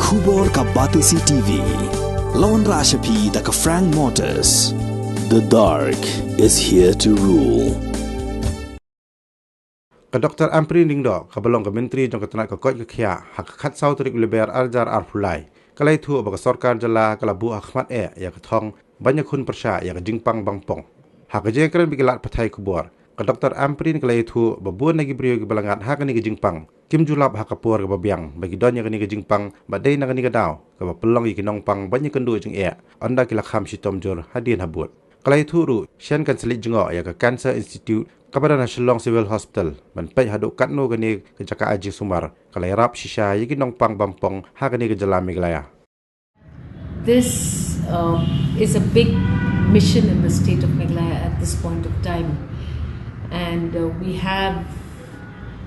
Khubor ka Batisi TV. Lawan Rashapi da ka Frank Motors. The dark is here to rule. Ka Dr. Amprin Dingdo, ka balong ka menteri jong ka tanat ka kot ka kya, hak khat sau trik leber arjar arpulai. Kalai thu ba ka Sorkar jala ka labu Ahmad ya ka Thong, Ïakhun persya ya ka Jingpang bangpong. Hak jekran bikilat pathai kubor. Ka Dr. Amprin kalai thu ba buan lagi brio ki balangat hak ni ka Jingpang. Kim julap hak kapur ka babiang bagi donya ka ni ka Jingpang, ba dei na ka ni ka daw, ka ba pelong ki nongpang banyak kendu jeng anda ki lakham sitom jur hadin habut. Kalai thu ru, sian kan selit jengo ya ka Cancer Institute kepada National Civil Hospital ban pai haduk katno gani ke Jaka Aji Sumar kalai rap shisha yigi nongpang bampong ha gani ke Jala Meghalaya. This is a big mission in the state of Meghalaya at this point of time, and we have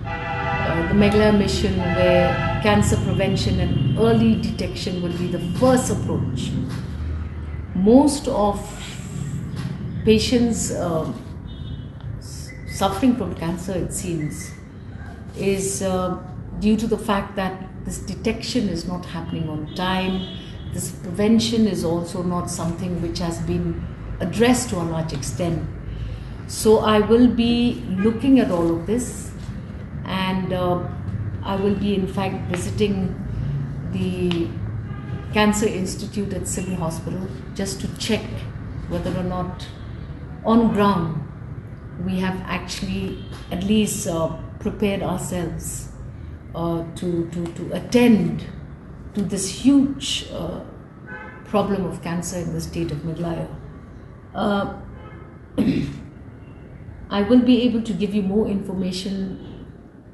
the Meghalaya mission where cancer prevention and early detection will be the first approach. Most of patients suffering from cancer, it seems, is due to the fact that this detection is not happening on time. This prevention is also not something which has been addressed to a large extent. So I will be looking at all of this, and I will be in fact visiting the Cancer Institute at Civil Hospital just to check whether or not on ground we have actually at least prepared ourselves to attend to this huge problem of cancer in the state of Meghalaya. I will be able to give you more information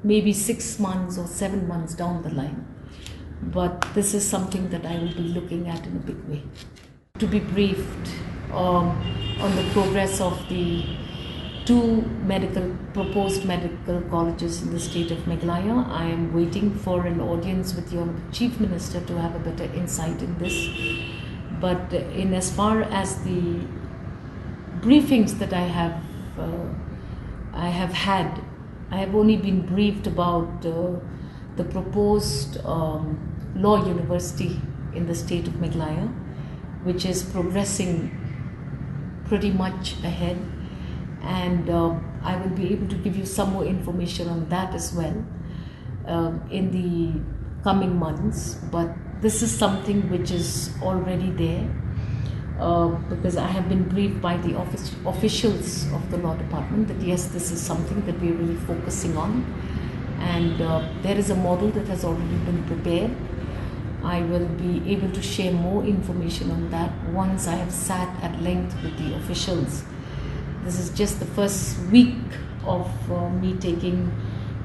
maybe 6 months or 7 months down the line, but this is something that I will be looking at in a big way. To be briefed on the progress of the two proposed medical colleges in the state of Meghalaya. I am waiting for an audience with your Chief Minister to have a better insight in this. But in as far as the briefings that I have had, I have only been briefed about the proposed law university in the state of Meghalaya, which is progressing pretty much ahead. And I will be able to give you some more information on that as well in the coming months. But this is something which is already there because I have been briefed by the officials of the law department that yes, this is something that we are really focusing on, and there is a model that has already been prepared. I will be able to share more information on that once I have sat at length with the officials. This is just the first week of me taking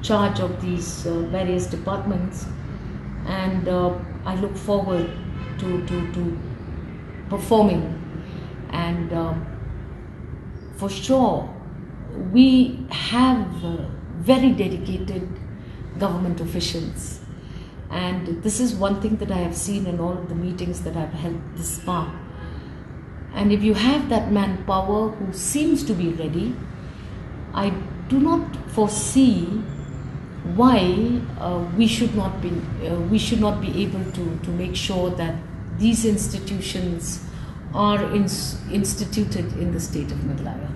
charge of these various departments, and I look forward to performing. And for sure, we have very dedicated government officials, and this is one thing that I have seen in all of the meetings that I've held this far. And if you have that manpower who seems to be ready, I do not foresee why we should not be able to make sure that these institutions are instituted in the state of Meghalaya.